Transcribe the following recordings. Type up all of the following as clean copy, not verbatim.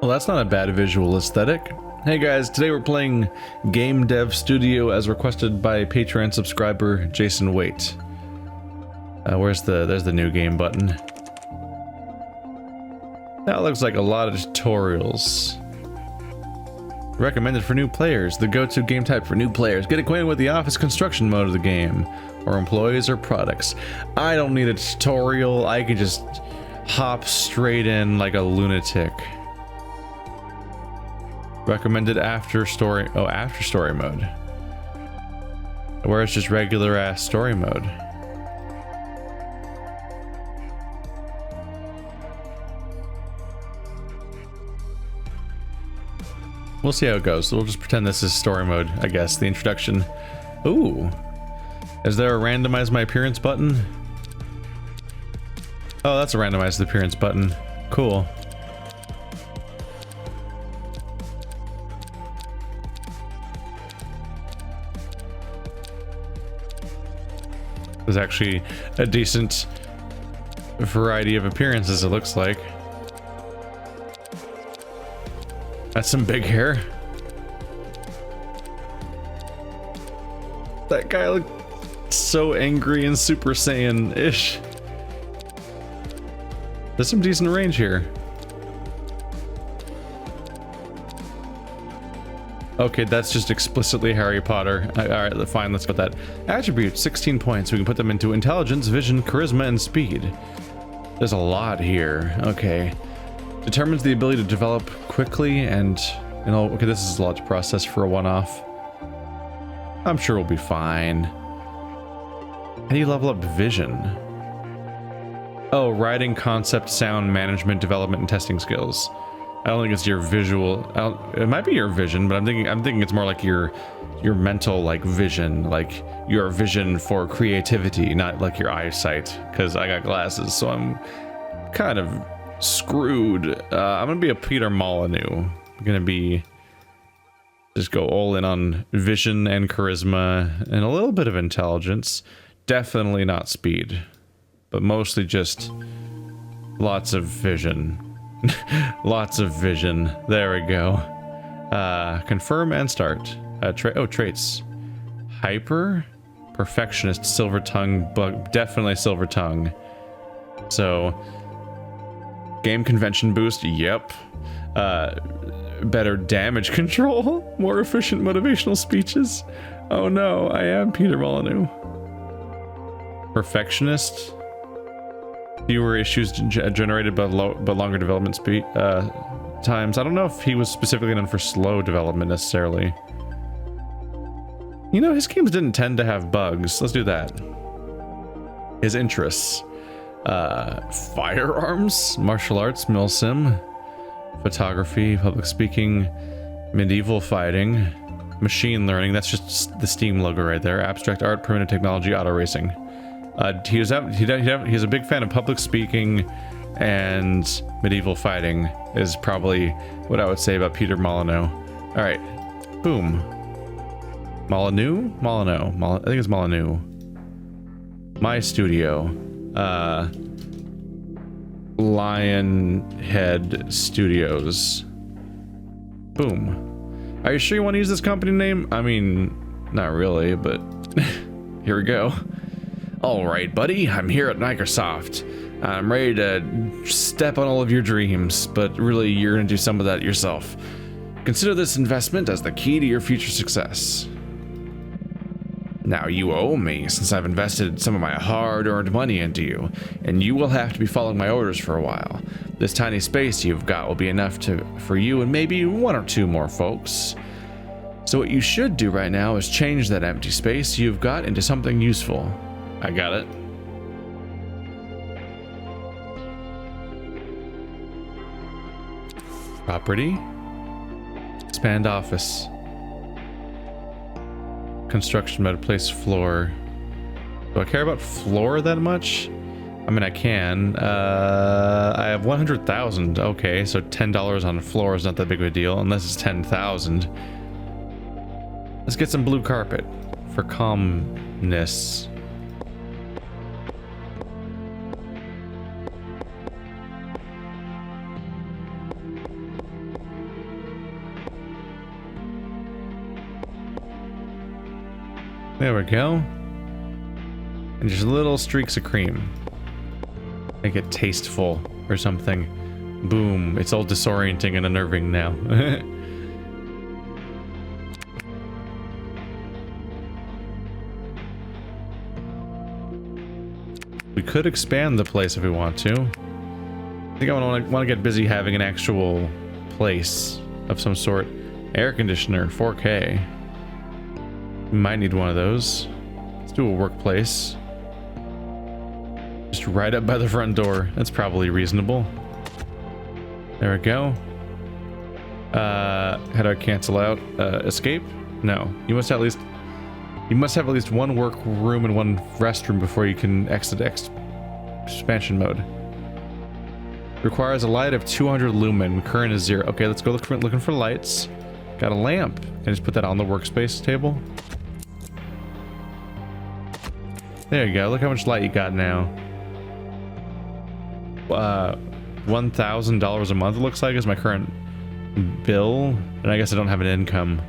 Well, that's not a bad visual aesthetic. Hey guys, today we're playing Game Dev Studio as requested by Patreon subscriber Jason Waite. There's the new game button. That looks like a lot of tutorials. Recommended for new players, the go-to game type for new players. Get acquainted with the office construction mode of the game, or employees or products. I don't need a tutorial, I can just hop straight in like a lunatic. Recommended after story mode. Where it's just regular ass story mode. We'll see how it goes. We'll just pretend this is story mode, I guess, the introduction. Ooh. Is there a randomize my appearance button? Oh, that's a randomize the appearance button. Cool. There's actually a decent variety of appearances, it looks like. That's some big hair. That guy looked so angry and Super Saiyan-ish. There's some decent range here. Okay, that's just explicitly Harry Potter. Alright, fine, let's put that. Attributes, 16 points. We can put them into intelligence, vision, charisma, and speed. There's a lot here. Okay. Determines the ability to develop quickly and, you know, okay, this is a lot to process for a one-off. I'm sure we'll be fine. How do you level up vision? Oh, writing, concept, sound, management, development, and testing skills. I don't think it's your visual. It might be your vision, but I'm thinking it's more like your mental like vision, like your vision for creativity, not like your eyesight. Because I got glasses, so I'm kind of screwed. I'm gonna be a Peter Molyneux. I'm gonna be just go all in on vision and charisma and a little bit of intelligence. Definitely not speed, but mostly just lots of vision. Lots of vision. There we go. Confirm and start. Traits. Hyper, perfectionist, silver tongue, bug, definitely silver tongue. So, game convention boost. Yep. Better damage control. More efficient motivational speeches. Oh no, I am Peter Molyneux. Perfectionist. Fewer issues generated by longer development speed times. I don't know if he was specifically done for slow development necessarily. You know, his games didn't tend to have bugs. Let's do that. His interests. Firearms, martial arts, milsim, photography, public speaking, medieval fighting, machine learning. That's just the Steam logo right there. Abstract art, primitive technology, auto racing. He's a big fan of public speaking, and medieval fighting is probably what I would say about Peter Molyneux. All right, boom. Molyneux? I think it's Molyneux. My studio. Lionhead Studios. Boom. Are you sure you want to use this company name? I mean, not really, but here we go. Alright, buddy, I'm here at Microsoft. I'm ready to step on all of your dreams, but really you're gonna do some of that yourself. Consider this investment as the key to your future success. Now you owe me, since I've invested some of my hard-earned money into you, and you will have to be following my orders for a while. This tiny space you've got will be enough for you and maybe one or two more folks. So what you should do right now is change that empty space you've got into something useful. I got it. Property. Expand office. Construction mode, place floor. Do I care about floor that much? I mean, I can. I have 100,000. Okay, so $10 on the floor is not that big of a deal, unless it's 10,000. Let's get some blue carpet for calmness. There we go. And just little streaks of cream. Make it tasteful or something. Boom. It's all disorienting and unnerving now. We could expand the place if we want to. I think I want to get busy having an actual place of some sort. Air conditioner, 4K. We might need one of those. Let's do a workplace. Just right up by the front door. That's probably reasonable. There we go. How do I cancel out? Escape? No. You must have at least one work room and one restroom before you can exit expansion mode. Requires a light of 200 lumen. Current is 0. Okay, let's go looking for lights. Got a lamp. Can I just put that on the workspace table? There you go. Look how much light you got now. $1,000 a month it looks like is my current bill, and I guess I don't have an income.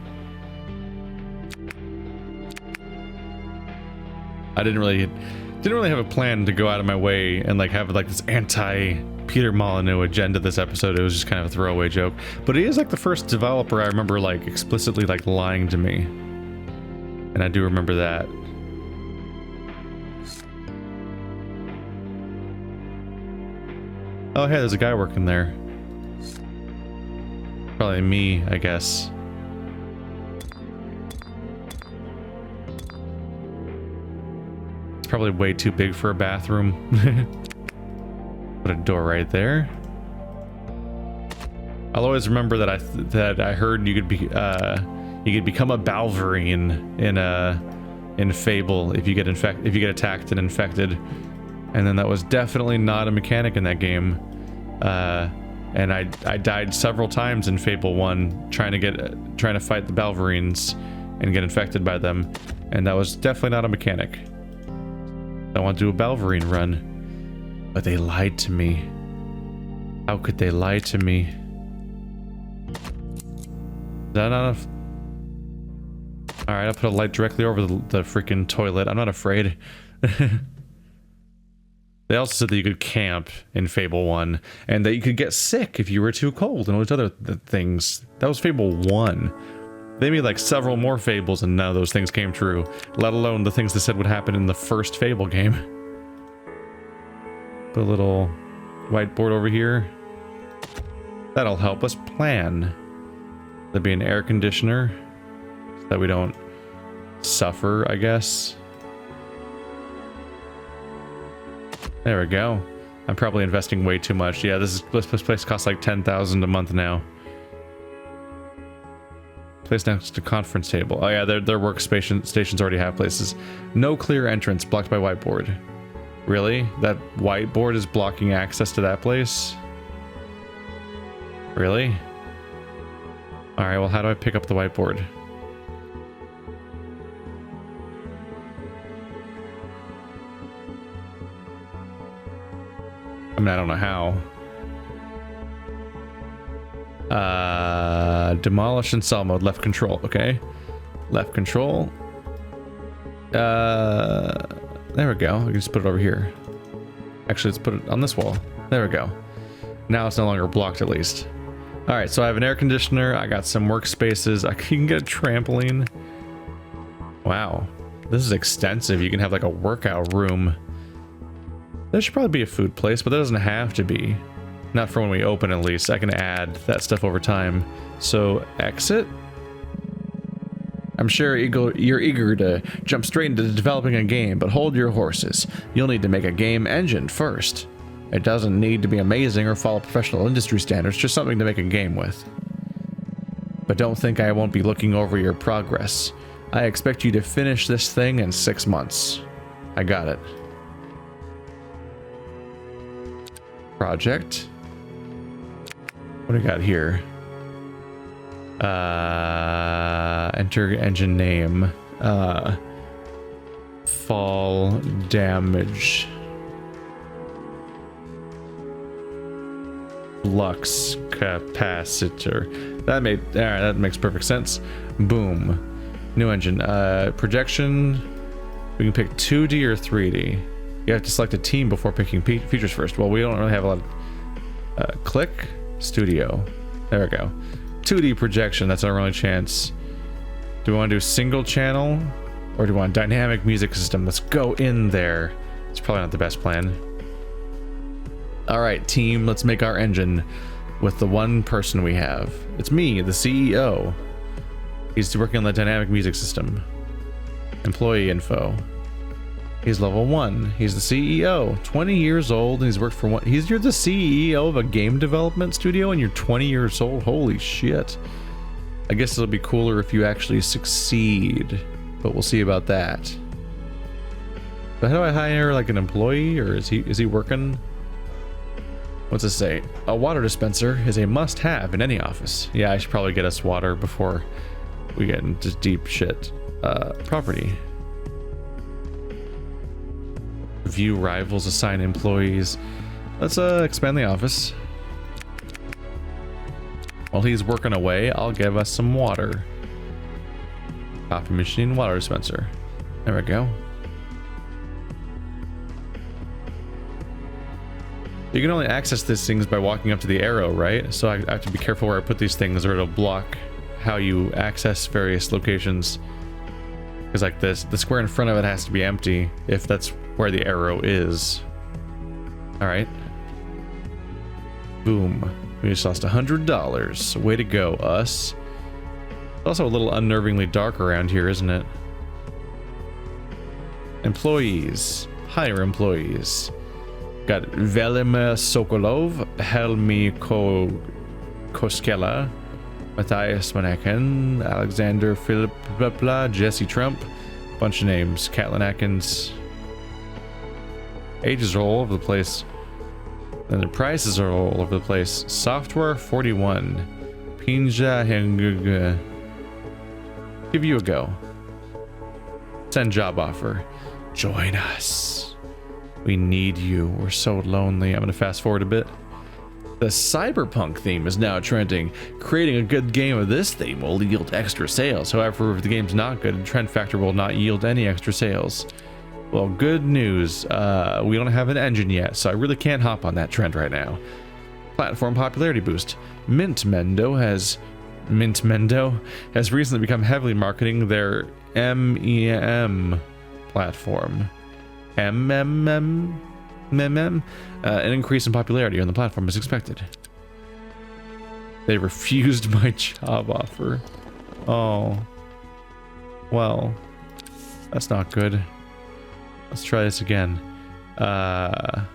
I didn't really have a plan to go out of my way and like have like this anti-Peter Molyneux agenda this episode. It was just kind of a throwaway joke. But he is like the first developer I remember like explicitly like lying to me. And I do remember that. Oh hey, there's a guy working there. Probably me, I guess. Probably way too big for a bathroom. Put a door right there. I'll always remember that I heard you could become a Balverine in Fable if you get attacked and infected, and then that was definitely not a mechanic in that game. And I died several times in Fable 1 trying to fight the Balverines and get infected by them, and that was definitely not a mechanic. I want to do a Balverine run, but they lied to me. How could they lie to me? Is that not enough? Alright, I'll put a light directly over the freaking toilet. I'm not afraid. They also said that you could camp in Fable 1, and that you could get sick if you were too cold, and all these other things. That was Fable 1. They made like several more Fables and none of those things came true, let alone the things they said would happen in the first Fable game. Put a little whiteboard over here. That'll help us plan. There'll be an air conditioner so that we don't suffer, I guess. There we go. I'm probably investing way too much. Yeah, this place costs like $10,000 a month now. Place next to conference table. Oh yeah, their workstations already have places. No clear entrance, blocked by whiteboard. Really? That whiteboard is blocking access to that place? Really? Alright, well how do I pick up the whiteboard? I mean, I don't know how. Demolish and sell mode, left control, okay. Left control. There we go. I can just put it over here. Actually, let's put it on this wall. There we go. Now it's no longer blocked, at least. Alright, so I have an air conditioner. I got some workspaces. I can get a trampoline. Wow. This is extensive. You can have like a workout room. There should probably be a food place, but there doesn't have to be. Not for when we open, at least. I can add that stuff over time. So, exit. I'm sure you're eager to jump straight into developing a game, but hold your horses. You'll need to make a game engine first. It doesn't need to be amazing or follow professional industry standards, just something to make a game with. But don't think I won't be looking over your progress. I expect you to finish this thing in 6 months. I got it. Project. What do we got here? Enter engine name. Fall damage. Flux capacitor. That makes perfect sense. Boom. New engine. Projection. We can pick 2D or 3D. You have to select a team before picking features first. Well, we don't really have a lot of... click. Studio. There we go. 2D projection. That's our only chance. Do we want to do single channel? Or do we want dynamic music system? Let's go in there. It's probably not the best plan. Alright, team. Let's make our engine with the one person we have. It's me, the CEO. He's working on the dynamic music system. Employee info. He's level 1. He's the CEO. 20 years old, and he's worked for one. You're the CEO of a game development studio, and you're 20 years old. Holy shit! I guess it'll be cooler if you actually succeed, but we'll see about that. But how do I hire like an employee, or is he working? What's it say? A water dispenser is a must-have in any office. Yeah, I should probably get us water before we get into deep shit. Property. View rivals, assign employees. Let's expand the office. While he's working away, I'll give us some water. Coffee machine, water dispenser. There we go. You can only access these things by walking up to the arrow, right? So I have to be careful where I put these things or it'll block how you access various locations. Because like this, the square in front of it has to be empty if that's where the arrow is. All right. Boom. We just lost $100. Way to go, us. It's also a little unnervingly dark around here, isn't it? Employees. Hire employees. Got Velimir Sokolov, Helmi Koskela, Matthias Manakin, Alexander Philip, Jesse Trump, bunch of names. Catelyn Atkins. Ages are all over the place. And the prices are all over the place. Software 41. Pinja Henguga. Give you a go. Send job offer. Join us. We need you. We're so lonely. I'm gonna fast forward a bit. The cyberpunk theme is now trending. Creating a good game of this theme will yield extra sales. However, if the game's not good, the trend factor will not yield any extra sales. Well, good news. We don't have an engine yet, so I really can't hop on that trend right now. Platform popularity boost. Mintmendo has recently become heavily marketing their MEM platform. An increase in popularity on the platform is expected. They refused my job offer. Oh. Well, that's not good. Let's try this again. All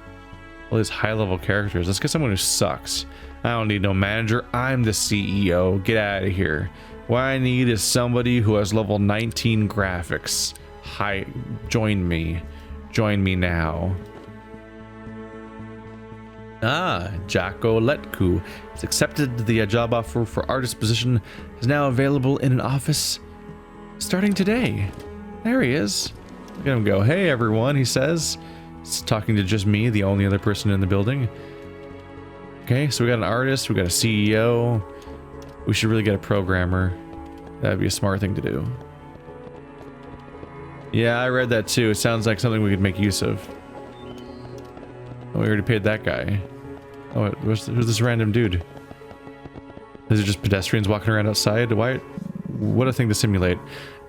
these high-level characters. Let's get someone who sucks. I don't need no manager. I'm the CEO. Get out of here. What I need is somebody who has level 19 graphics. Hi, join me. Join me now. Jacko Letku has accepted the job offer for artist position. Is now available in an office starting today. There he is. Look at him go. Hey everyone, he says. He's talking to just me, the only other person in the building. Okay, so we got an artist, we got a CEO. We should really get a programmer. That'd be a smart thing to do. Yeah, I read that too. It sounds like something we could make use of. Oh, we already paid that guy. Oh, who's this random dude? Is it just pedestrians walking around outside? Why? What a thing to simulate.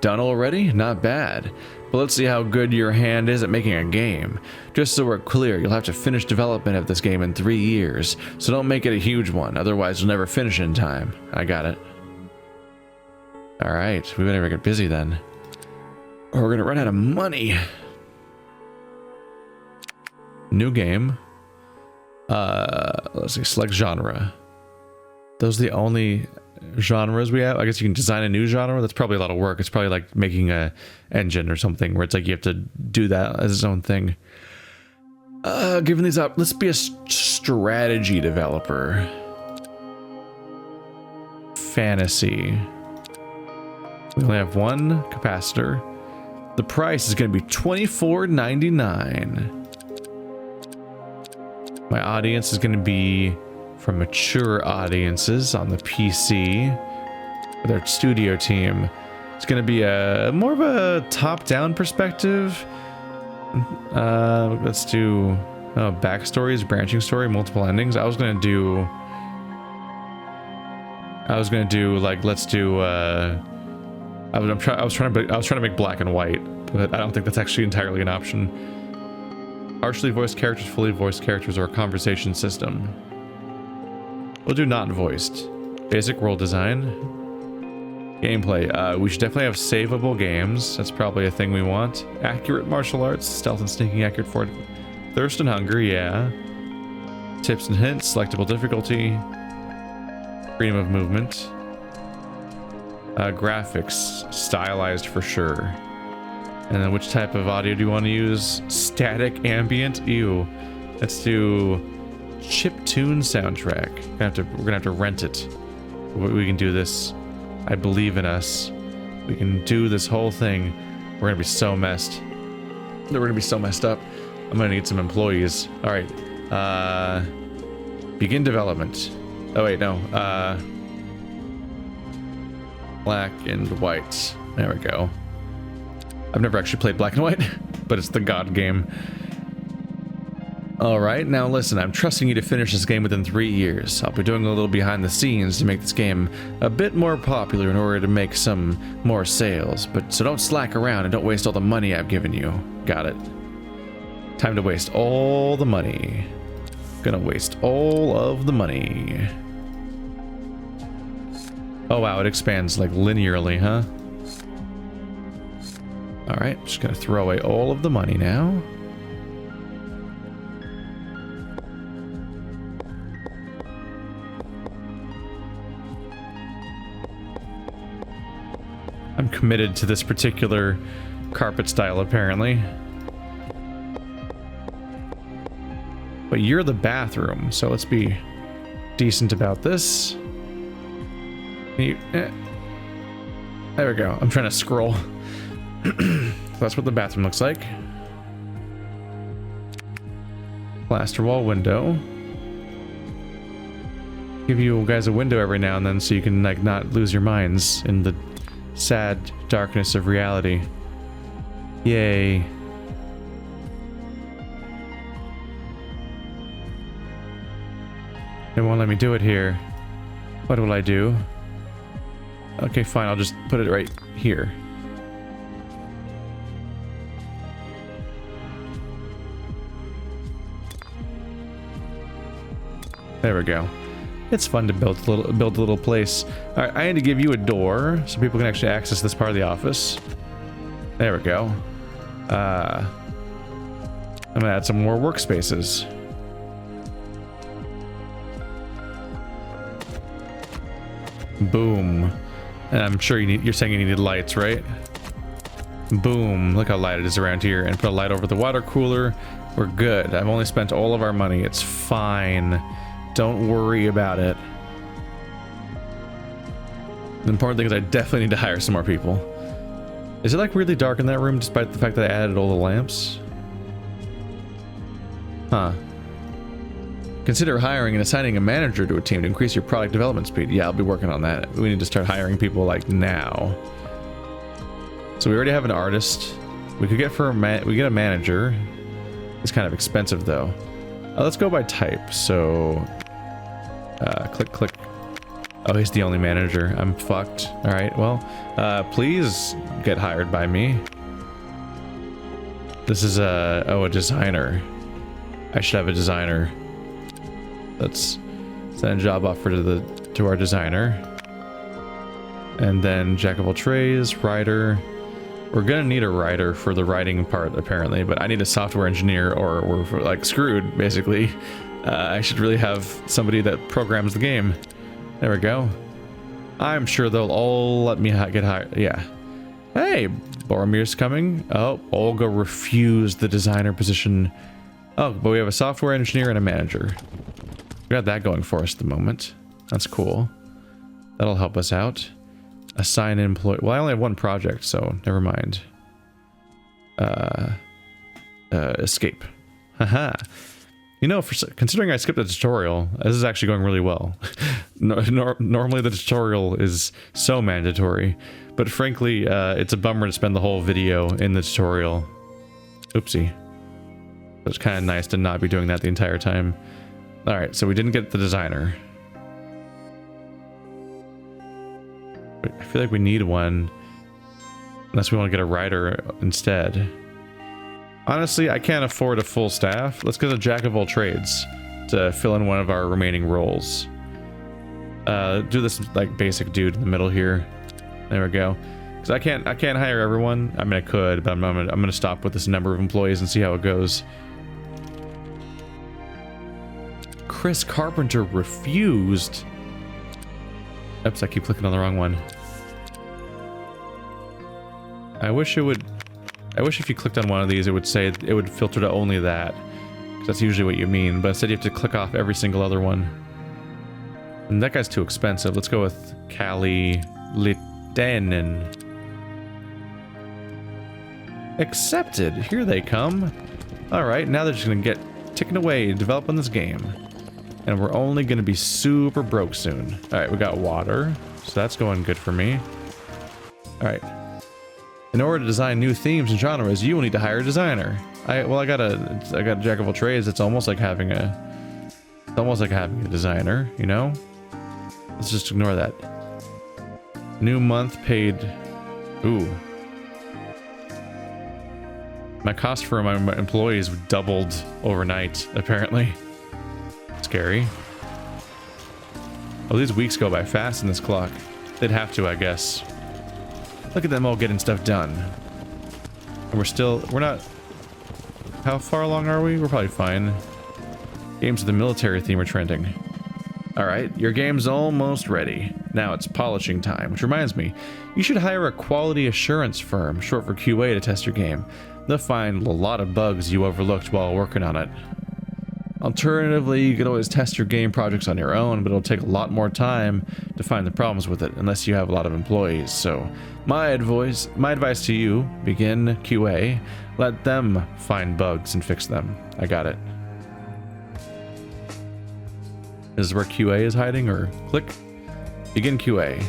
Done already? Not bad. But let's see how good your hand is at making a game. Just so we're clear, you'll have to finish development of this game in 3 years. So don't make it a huge one, otherwise you'll never finish in time. I got it. Alright, we better get busy then. Or we're gonna run out of money. New game. Let's see, select genre. Those are the only genres we have. I guess you can design a new genre. That's probably a lot of work. It's probably like making a engine or something where it's like you have to do that as its own thing. Giving these up, let's be a strategy developer. Fantasy. We only have one capacitor. The price is going to be $24.99. My audience is going to be from mature audiences on the PC with our studio team. It's gonna be a more of a top-down perspective. Let's do backstories, branching story, multiple endings. I was gonna do like, let's do I was trying to make black and white, but I don't think that's actually entirely an option. Partially voiced characters, fully voiced characters, or a conversation system. We'll do not voiced. Basic world design. Gameplay. We should definitely have savable games. That's probably a thing we want. Accurate martial arts, stealth and sneaking, accurate for thirst and hunger, yeah. Tips and hints, selectable difficulty. Freedom of movement. Graphics, stylized for sure. And then which type of audio do you want to use? Static, ambient, ew. Let's do chiptune soundtrack. We're gonna have to rent it. We can do this. I believe in us. We can do this whole thing. We're gonna be so messed. We're gonna be so messed up. I'm gonna need some employees. All right. Begin development. Oh wait, no. Black and white. There we go. I've never actually played black and white, but it's the god game. Alright, now listen, I'm trusting you to finish this game within 3 years. I'll be doing a little behind the scenes to make this game a bit more popular in order to make some more sales, but so don't slack around and don't waste all the money I've given you. Got it. Time to waste all the money. Gonna waste all of the money. Oh wow, it expands like linearly, huh? Alright, just gonna throw away all of the money now. I'm committed to this particular carpet style, apparently. But you're the bathroom, so let's be decent about this. There we go. I'm trying to scroll. That's what the bathroom looks like. Plaster wall window. Give you guys a window every now and then so you can like not lose your minds in the sad darkness of reality. Yay. They won't let me do it here. What will I do? Okay, fine, I'll just put it right here. There we go. It's fun to build a little place. All right, I need to give you a door so people can actually access this part of the office. There we go. I'm gonna add some more workspaces. Boom. And I'm sure you're saying you need lights, right? Boom. Look how light it is around here. And put a light over the water cooler. We're good. I've only spent all of our money. It's fine. Don't worry about it. The important thing is I definitely need to hire some more people. Is it like really dark in that room despite the fact that I added all the lamps? Huh. Consider hiring and assigning a manager to a team to increase your product development speed. Yeah, I'll be working on that. We need to start hiring people like now. So we already have an artist. We could get we get a manager. It's kind of expensive though. Let's go by type. So click, click. Oh, he's the only manager. I'm fucked. All right, well, please get hired by me. This is a designer. I should have a designer. Let's send a job offer to our designer. And then jack of all trades, writer. We're gonna need a writer for the writing part apparently, but I need a software engineer or we're like screwed basically. I should really have somebody that programs the game. There we go. I'm sure they'll all let me get hired. Yeah. Hey, Boromir's coming. Oh, Olga refused the designer position. Oh, but we have a software engineer and a manager. We got that going for us at the moment. That's cool. That'll help us out. Assign employee. Well, I only have one project, so never mind. Escape. Haha. You know, considering I skipped the tutorial, this is actually going really well. Normally the tutorial is so mandatory, but frankly, it's a bummer to spend the whole video in the tutorial. Oopsie. It's kind of nice to not be doing that the entire time. Alright, so we didn't get the designer. I feel like we need one. Unless we want to get a writer instead. Honestly, I can't afford a full staff. Let's get a jack of all trades to fill in one of our remaining roles. Do this like basic dude in the middle here. There we go. Because I can't hire everyone. I mean, I could, but I'm gonna stop with this number of employees and see how it goes. Chris Carpenter refused. Oops, I keep clicking on the wrong one. I wish if you clicked on one of these, it would say it would filter to only that. Because that's usually what you mean. But instead you have to click off every single other one. And that guy's too expensive. Let's go with Kali Litenen. Accepted. Here they come. Alright, now they're just going to get ticking away, developing this game. And we're only going to be super broke soon. Alright, we got water. So that's going good for me. Alright. In order to design new themes and genres, you will need to hire a designer. I got a jack of all trades. It's almost like having a designer, you know? Let's just ignore that. New month paid. Ooh. My cost for my employees doubled overnight, apparently. Scary. Oh, these weeks go by fast in this clock. They'd have to, I guess. Look at them all getting stuff done. And we're not... How far along are we? We're probably fine. Games with the military theme are trending. Alright, your game's almost ready. Now it's polishing time, which reminds me, you should hire a quality assurance firm, short for QA, to test your game. They'll find a lot of bugs you overlooked while working on it. Alternatively, you could always test your game projects on your own, but it'll take a lot more time to find the problems with it, unless you have a lot of employees. So, my advice to you, begin QA, let them find bugs and fix them. I got it. This is where QA is hiding, or click. Begin QA.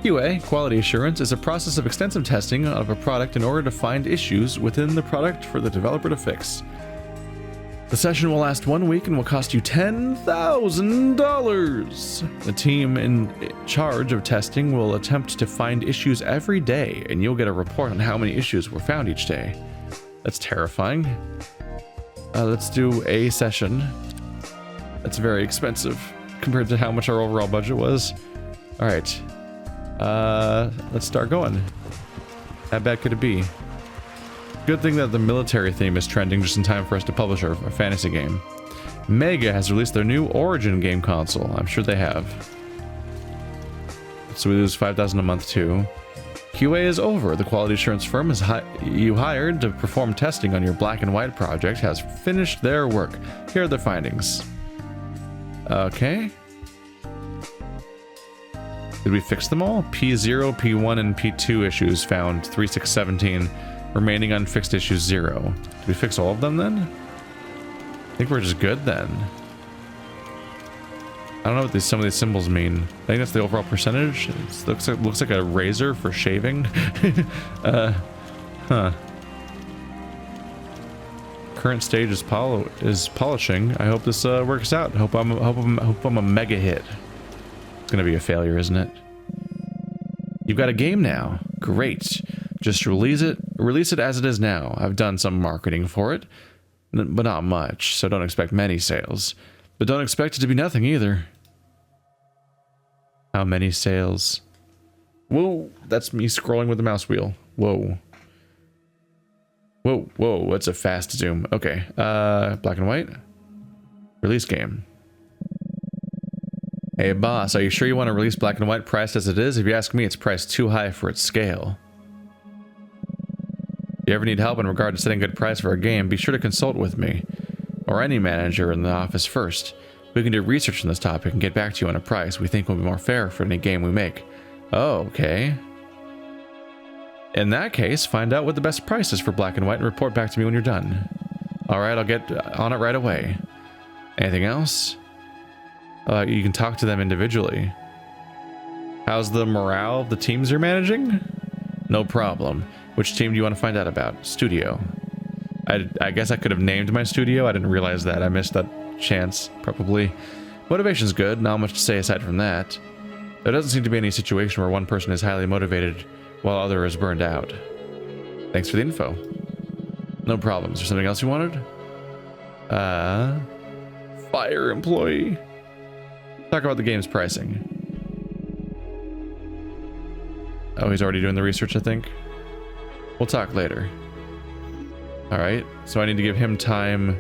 QA, quality assurance, is a process of extensive testing of a product in order to find issues within the product for the developer to fix. The session will last 1 week and will cost you $10,000. The team in charge of testing will attempt to find issues every day, and you'll get a report on how many issues were found each day. That's terrifying. Let's do a session. That's very expensive compared to how much our overall budget was. All right. Let's start going. How bad could it be? Good thing that the military theme is trending just in time for us to publish our fantasy game. Mega has released their new Origin game console. I'm sure they have. So we lose $5,000 a month too. QA is over. The quality assurance firm you hired to perform testing on your black and white project has finished their work. Here are the findings. Okay. Did we fix them all? P0, P1, and P2 issues found 3617. Remaining unfixed issues 0. Did we fix all of them then? I think we're just good then. I don't know what some of these symbols mean. I think that's the overall percentage. It looks like a razor for shaving. Huh. Current stage is polishing. I hope this works out. Hope I'm a mega hit. It's gonna be a failure, isn't it? You've got a game now. Great. Just release it as it is now. I've done some marketing for it, but not much, so don't expect many sales. But don't expect it to be nothing either. How many sales? Whoa, that's me scrolling with the mouse wheel. Whoa. Whoa, that's a fast zoom. Okay, black and white. Release game. Hey boss, are you sure you want to release black and white priced as it is? If you ask me, it's priced too high for its scale. If you ever need help in regard to setting a good price for a game, be sure to consult with me, or any manager in the office first. We can do research on this topic and get back to you on a price we think will be more fair for any game we make. Oh, okay. In that case, find out what the best price is for black and white and report back to me when you're done. All right, I'll get on it right away. Anything else? You can talk to them individually. How's the morale of the teams you're managing? No problem. Which team do you want to find out about? Studio. I guess I could have named my studio. I didn't realize that. I missed that chance, probably. Motivation's good. Not much to say aside from that. There doesn't seem to be any situation where one person is highly motivated while other is burned out. Thanks for the info. No problem. Is there something else you wanted? Fire employee. Talk about the game's pricing. Oh, he's already doing the research, I think. We'll talk later. Alright, so I need to give him time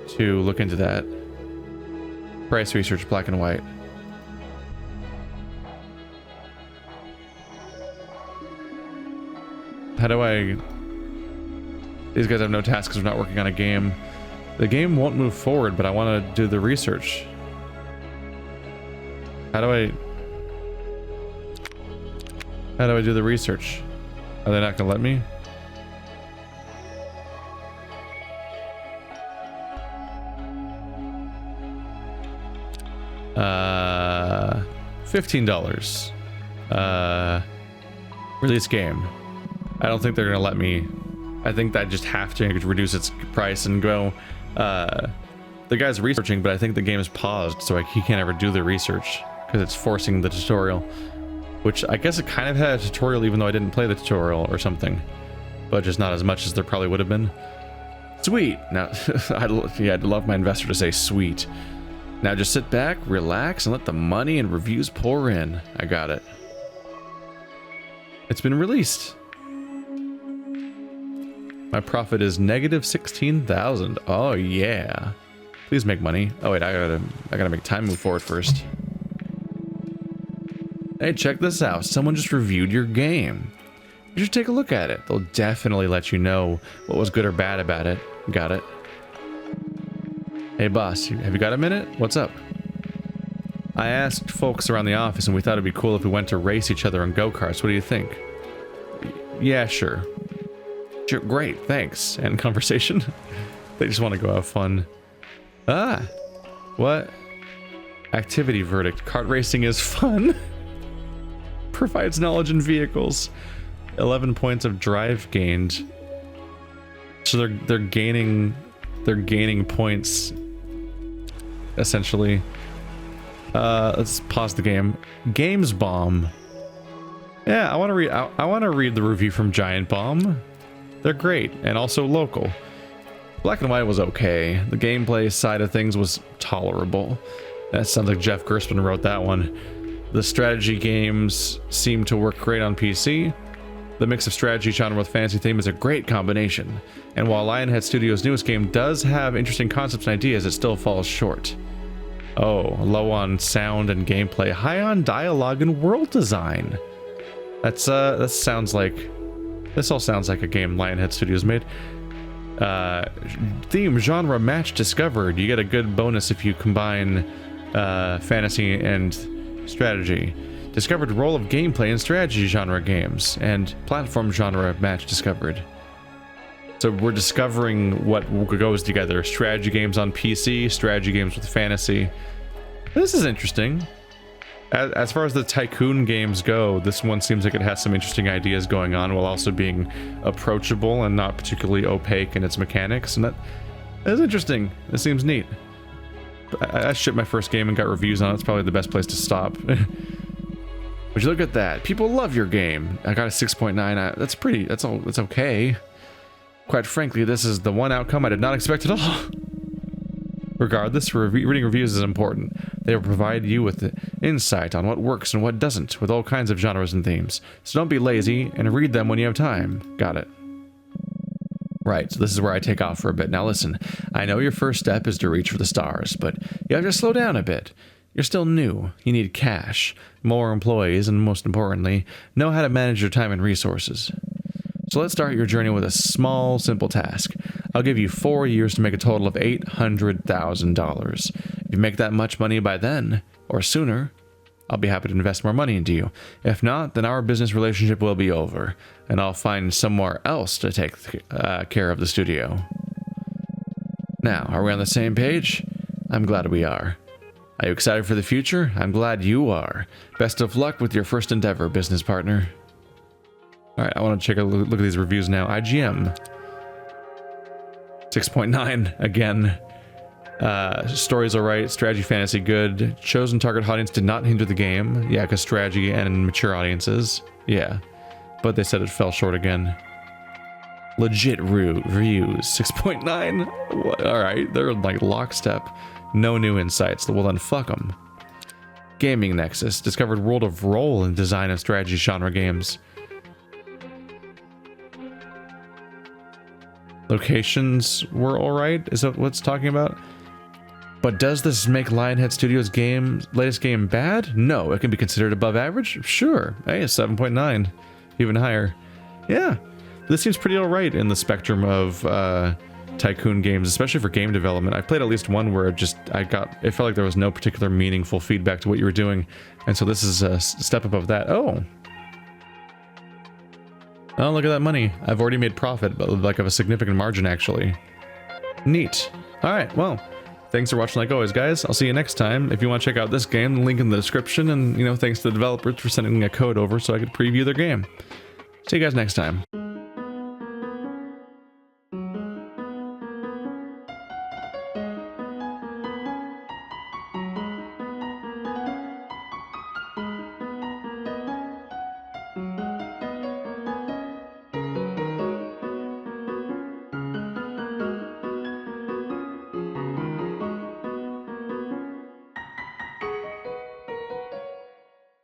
to look into that. Price research, black and white. How do I... These guys have no tasks because we're not working on a game. The game won't move forward, but I want to do the research. How do I do the research? Are they not gonna let me? $15. Release game. I don't think they're gonna let me. I think that I just have to reduce its price and go. The guy's researching, but I think the game is paused, so he can't ever do the research because it's forcing the tutorial. Which I guess it kind of had a tutorial, even though I didn't play the tutorial or something, but just not as much as there probably would have been. Sweet. Now, I'd love my investor to say sweet. Now just sit back, relax, and let the money and reviews pour in. I got it. It's been released. My profit is negative 16,000. Oh yeah. Please make money. Oh wait, I gotta make time move forward first. Hey, check this out. Someone just reviewed your game. You should take a look at it. They'll definitely let you know what was good or bad about it. Got it. Hey boss, have you got a minute? What's up? I asked folks around the office and we thought it'd be cool if we went to race each other on go-karts. What do you think? Yeah, sure. Sure, great, thanks. End conversation. They just want to go have fun. Ah, what? Activity verdict. Kart racing is fun. Provides knowledge in vehicles. 11 points of drive gained. So they're gaining points essentially. Let's pause the game. Games Bomb. Yeah, I want to read the review from Giant Bomb. They're great and also local. Black and White was okay. The gameplay side of things was tolerable. That sounds like Jeff Gerstmann wrote that one. The strategy games seem to work great on PC. The mix of strategy genre with fantasy theme is a great combination. And while Lionhead Studios' newest game does have interesting concepts and ideas, it still falls short. Oh, low on sound and gameplay, high on dialogue and world design. This all sounds like a game Lionhead Studios made. Theme genre match discovered. You get a good bonus if you combine fantasy and strategy. Discovered role of gameplay in strategy genre games and platform genre match discovered. So we're discovering what goes together. Strategy games on PC, strategy games with fantasy. This is interesting. As far as the tycoon games go, this one seems like it has some interesting ideas going on while also being approachable and not particularly opaque in its mechanics. And that is interesting. It seems neat. I shipped my first game and got reviews on it. It's probably the best place to stop. Would you look at that? People love your game. I got a 6.9. That's pretty. That's okay. Quite frankly, this is the one outcome I did not expect at all. Regardless, reading reviews is important. They will provide you with insight on what works and what doesn't, with all kinds of genres and themes. So don't be lazy and read them when you have time. Got it. Right, so this is where I take off for a bit. Now listen, I know your first step is to reach for the stars, but you have to slow down a bit. You're still new. You need cash, more employees, and most importantly, know how to manage your time and resources. So let's start your journey with a small, simple task. I'll give you 4 years to make a total of $800,000. If you make that much money by then, or sooner, I'll be happy to invest more money into you. If not, then our business relationship will be over, and I'll find somewhere else to take care of the studio. Now, are we on the same page? I'm glad we are. Are you excited for the future? I'm glad you are. Best of luck with your first endeavor, business partner. Alright, I want to take a look at these reviews now. IGM. 6.9 again. Story's alright. Strategy fantasy good. Chosen target audience did not hinder the game. Yeah, because strategy and mature audiences. Yeah. But they said it fell short again. Legit reviews. 6.9. Alright, they're like lockstep. No new insights. Well then fuck them. Gaming Nexus. Discovered world of role and design and strategy genre games. Locations were alright? Is that what it's talking about? But does this make Lionhead Studios' latest game bad? No, it can be considered above average? Sure. Hey, 7.9. Even higher. Yeah. This seems pretty alright in the spectrum of tycoon games, especially for game development. I played at least one where it felt like there was no particular meaningful feedback to what you were doing. And so this is a step above that. Oh, look at that money. I've already made profit, but like of a significant margin, actually. Neat. All right, well, thanks for watching like always, guys. I'll see you next time. If you want to check out this game, link in the description, and, you know, thanks to the developers for sending me a code over so I could preview their game. See you guys next time.